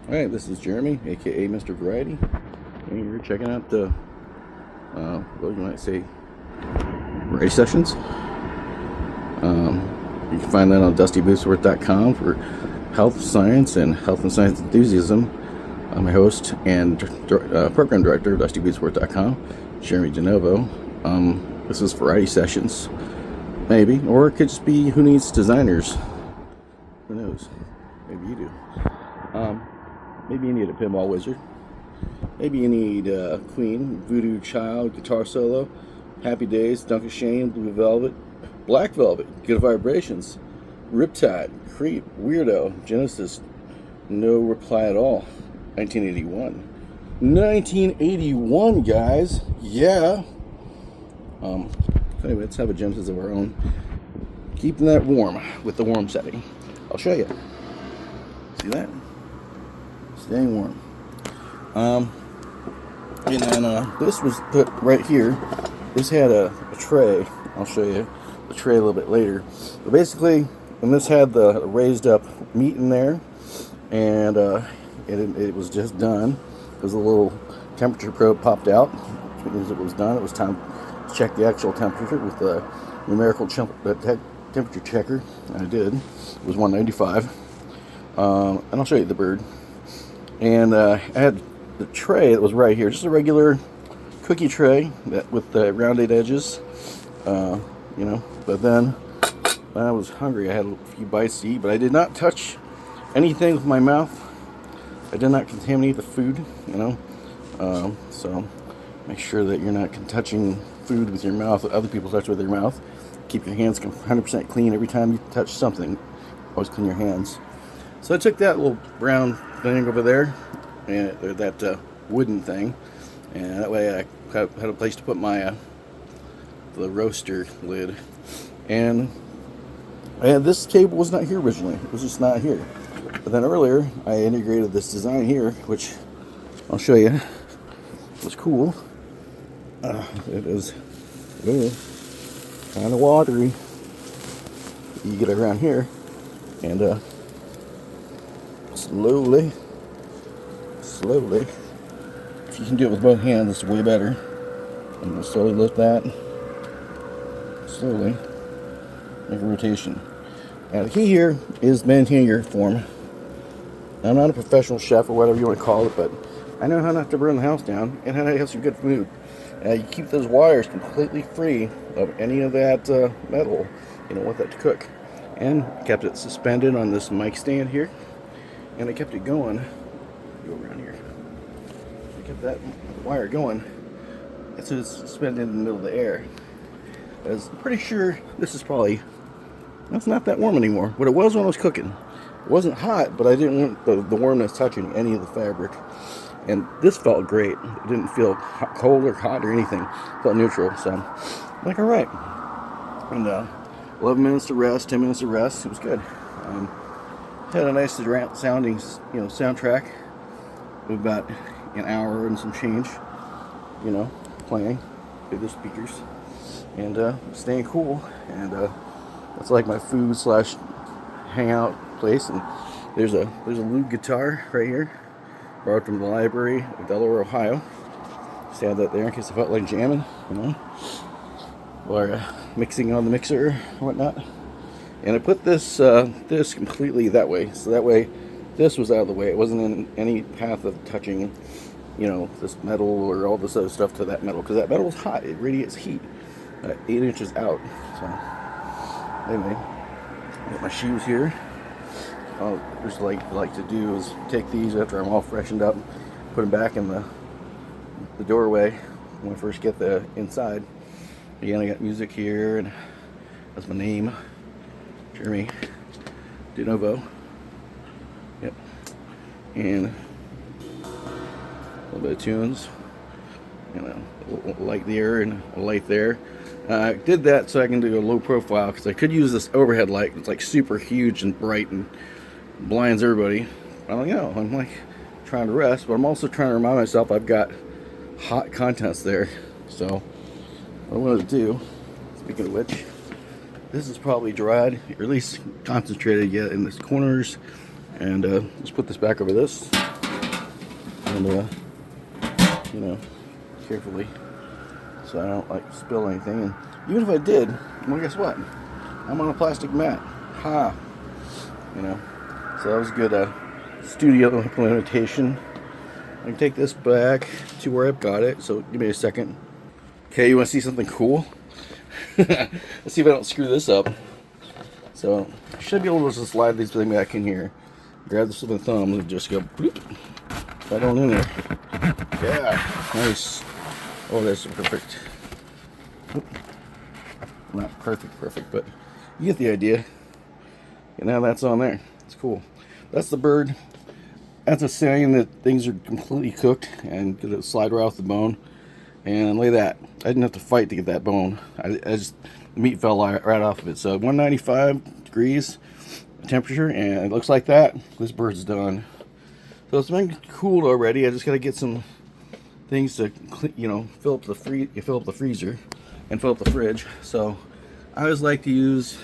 Alright, this is Jeremy, aka Mr. Variety, and you're checking out the, what you might say, Variety Sessions. You can find that on DustyBoothworth.com for health, science, and health and science enthusiasm. I'm my host and program director of DustyBoothworth.com, Jeremy DeNovo. This is Variety Sessions, maybe, or it could just be who needs designers. Who knows? Maybe you do. Maybe you need a pinball wizard. Maybe you need Queen, Voodoo Child, guitar solo, Happy Days, Duncan Shane, Blue Velvet, Black Velvet, Good Vibrations, Riptide, Creep, Weirdo, Genesis, No Reply at All, 1981. 1981, guys. Yeah. Anyway, let's have a Genesis of our own. Keeping that warm with the warm setting. I'll show you. See that? Staying warm. And then this was put right here. This had a tray. I'll show you the tray a little bit later. But basically, and this had the raised up meat in there, and it was just done. There's a little temperature probe popped out, which means it was done. It was time to check the actual temperature with the numerical temperature checker. And I did. It was 195. And I'll show you the bird. And I had the tray that was right here, just a regular cookie tray that with the rounded edges, But then when I was hungry, I had a few bites to eat, but I did not touch anything with my mouth. I did not contaminate the food, So make sure that you're not touching food with your mouth that other people touch with their mouth. Keep your hands 100% clean every time you touch something. Always clean your hands. So I took that little brown thing over there, and that wooden thing, and that way I had a place to put my the roaster lid. And this table was not here originally. It was just not here. But then earlier I integrated this design here, which I'll show you. It was cool. It is kind of watery. You get around here, and slowly, if you can do it with both hands, it's way better. I'm going to slowly lift that, slowly, make a rotation. Now the key here is maintaining your form. I'm not a professional chef or whatever you want to call it, but I know how not to burn the house down and how to have some good food. You keep those wires completely free of any of that metal. You don't want that to cook. And kept it suspended on this mic stand here. And I kept it going. Go around here. I kept that wire going. So it's suspended in the middle of the air. I was pretty sure this is probably, that's not that warm anymore. What it was when I was cooking. It wasn't hot, but I didn't want the warmness touching any of the fabric. And this felt great. It didn't feel cold or hot or anything. It felt neutral. So I'm like, all right. And 11 minutes to rest, 10 minutes to rest. It was good. Had a nice sounding, soundtrack of about an hour and some change, playing through the speakers, and staying cool. And that's like my food / hangout place. And there's a Loop guitar right here, borrowed from the library of Delaware, Ohio. Just had that there in case I felt like jamming, or mixing on the mixer or whatnot. And I put this completely that way, so that way this was out of the way. It wasn't in any path of touching, this metal or all this other stuff to that metal, because that metal is hot. It radiates heat 8 inches out. So anyway, got my shoes here. All I just like to do is take these after I'm all freshened up, put them back in the doorway when I first get the inside. Again, I got music here, and that's my name. Jeremy DeNovo. Yep. And a little bit of tunes. A light there and a light there. I did that so I can do a low profile, because I could use this overhead light. It's like super huge and bright and blinds everybody. I'm like trying to rest, but I'm also trying to remind myself I've got hot contents there. So what I'm going to do, speaking of which, this is probably dried, or at least concentrated yet in the corners. And let's put this back over this. and you know, carefully, so I don't like spill anything. And even if I did, well, guess what? I'm on a plastic mat. Ha! You know, so that was a good studio implementation. I can take this back to where I've got it. So give me a second. Okay, you want to see something cool? Let's see if I don't screw this up. So I should be able to just slide these things back in here. Grab this with my thumb and just go bloop. Right on in there. Yeah, nice. Oh, that's perfect. Oop. Not perfect, but you get the idea. And now that's on there. It's cool. That's the bird. That's a sign that things are completely cooked and gonna slide right off the bone. And look at that. I didn't have to fight to get that bone. I just, the meat fell right off of it. So 195 degrees temperature, and it looks like that. This bird's done. So it's been cooled already. I just gotta get some things to, you know, fill up the freezer and fill up the fridge. So I always like to use,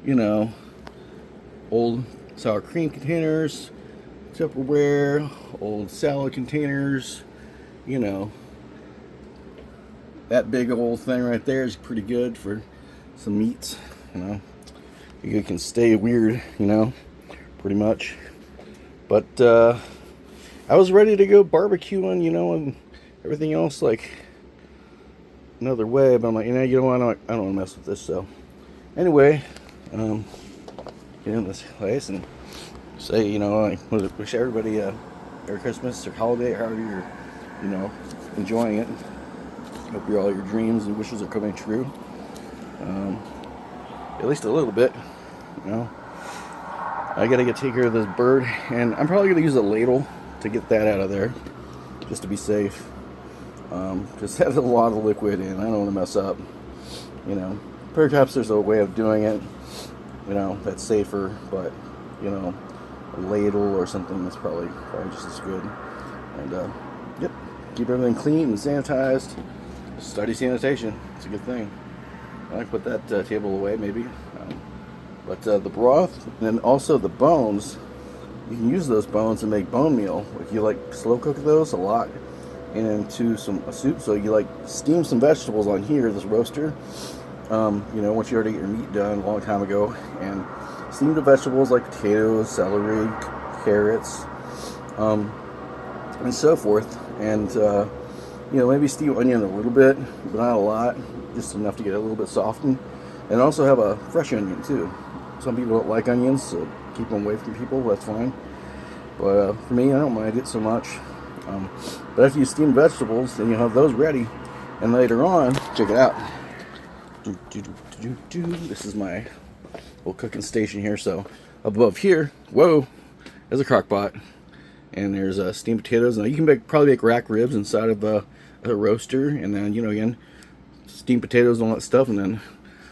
you know, old sour cream containers, Tupperware, old salad containers, you know. That big old thing right there is pretty good for some meats, you know. You can stay weird, you know, pretty much. But I was ready to go barbecuing, you know, and everything else like another way. But I'm like, you know what? I don't want to mess with this. So anyway, get in this place and say, you know, I wish everybody Merry Christmas or holiday, or however you're, you know, enjoying it. Hope all your dreams and wishes are coming true. At least a little bit, you know. I gotta take care of this bird, and I'm probably gonna use a ladle to get that out of there, just to be safe. Because it has a lot of liquid in. I don't want to mess up. You know, perhaps there's a way of doing it, you know, that's safer. But you know, a ladle or something that's probably just as good. And yep, keep everything clean and sanitized. Study sanitation. It's a good thing. I put that table away maybe. But the broth and also the bones, you can use those bones to make bone meal. If you like slow cook those a lot into a soup, so you like steam some vegetables on here, this roaster. You know, once you already get your meat done a long time ago, and steam the vegetables like potatoes, celery, carrots, and so forth. And you know, maybe steam onion a little bit, but not a lot, just enough to get it a little bit softened. And also have a fresh onion too. Some people don't like onions, so keep them away from people. That's fine. But for me, I don't mind it so much. But after you steam vegetables, then you have those ready. And later on, check it out. This is my little cooking station here. So above here, whoa, there's a crock pot. And there's steamed potatoes. Now you can probably make rack ribs inside of a roaster, and then, you know, again, steamed potatoes and all that stuff, and then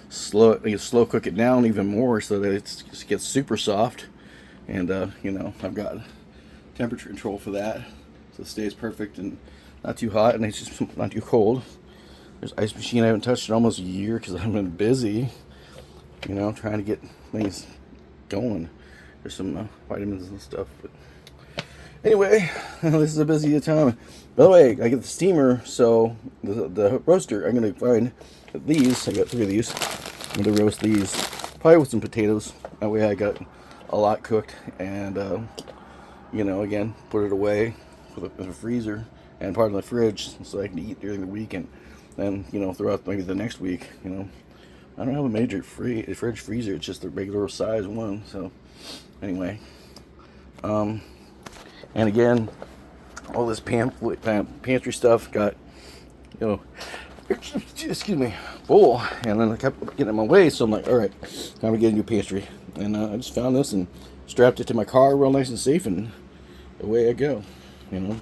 slow cook it down even more so that it just gets super soft. And you know, I've got temperature control for that, so it stays perfect and not too hot, and it's just not too cold. There's ice machine. I haven't touched in almost a year because I've been busy, you know, trying to get things going. There's some vitamins and stuff, but anyway, this is a busy time. By the way, I get the steamer, so the roaster, I'm going to find these. I got 3 of these. I'm going to roast these, probably with some potatoes. That way I got a lot cooked, and, you know, again, put it away in the freezer and part of the fridge so I can eat during the week, and then, you know, throughout maybe the next week, you know. I don't have a major fridge freezer. It's just a regular size one, so anyway. And again, all this pantry stuff got, you know, excuse me, full, and then I kept getting in my way, so I'm like, all right, time to get a new pantry. And I just found this and strapped it to my car real nice and safe, and away I go, you know.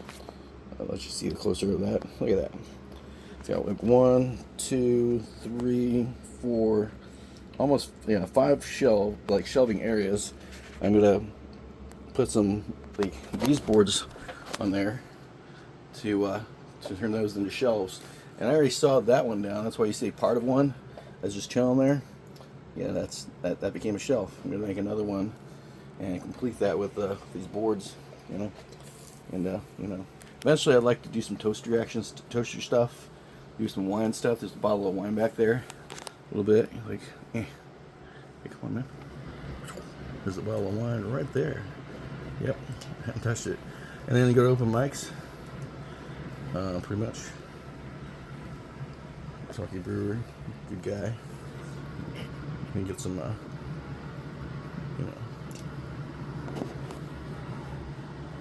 Let's just see a closer of that. Look at that. It's got like 1, 2, 3, 4, almost, yeah, 5 shelving areas. I'm gonna put some like these boards on there to turn those into shelves. And I already sawed that one down. That's why you see part of one that's just chilling there. Yeah, that became a shelf. I'm gonna make another one and complete that with these boards, you know. And you know, eventually I'd like to do some toaster actions, toaster stuff, do some wine stuff. There's a bottle of wine back there, a little bit. Like, hey, come on, man. There's a bottle of wine right there. Yep, I haven't touched it. And then you go to open mics. Pretty much. Kentucky Brewery, good guy. You can get some, you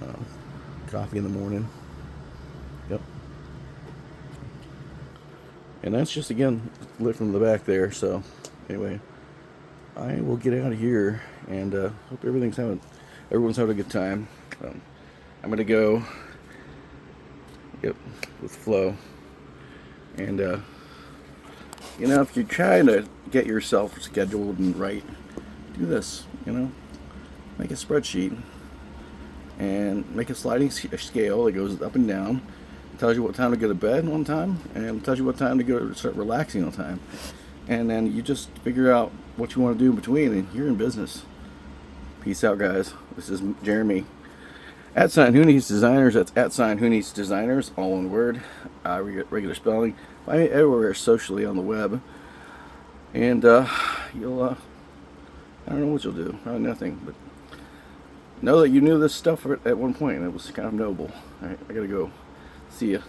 know, coffee in the morning. Yep. And that's just, again, lit from the back there. So, anyway, I will get out of here and hope everyone's having a good time. I'm gonna go. Yep, with Flo. And you know, if you're trying to get yourself scheduled and right, do this. You know, make a spreadsheet and make a sliding scale that goes up and down. It tells you what time to go to bed one time, and tells you what time to go to start relaxing on time. And then you just figure out what you want to do in between, and you're in business. Peace out, guys. This is Jeremy. @Who Needs Designers. That's @Who Needs Designers, all one word, regular spelling. Find me everywhere socially on the web. And you'll, I don't know what you'll do. Probably nothing. But know that you knew this stuff at one point, and it was kind of noble. All right, I gotta go. See ya.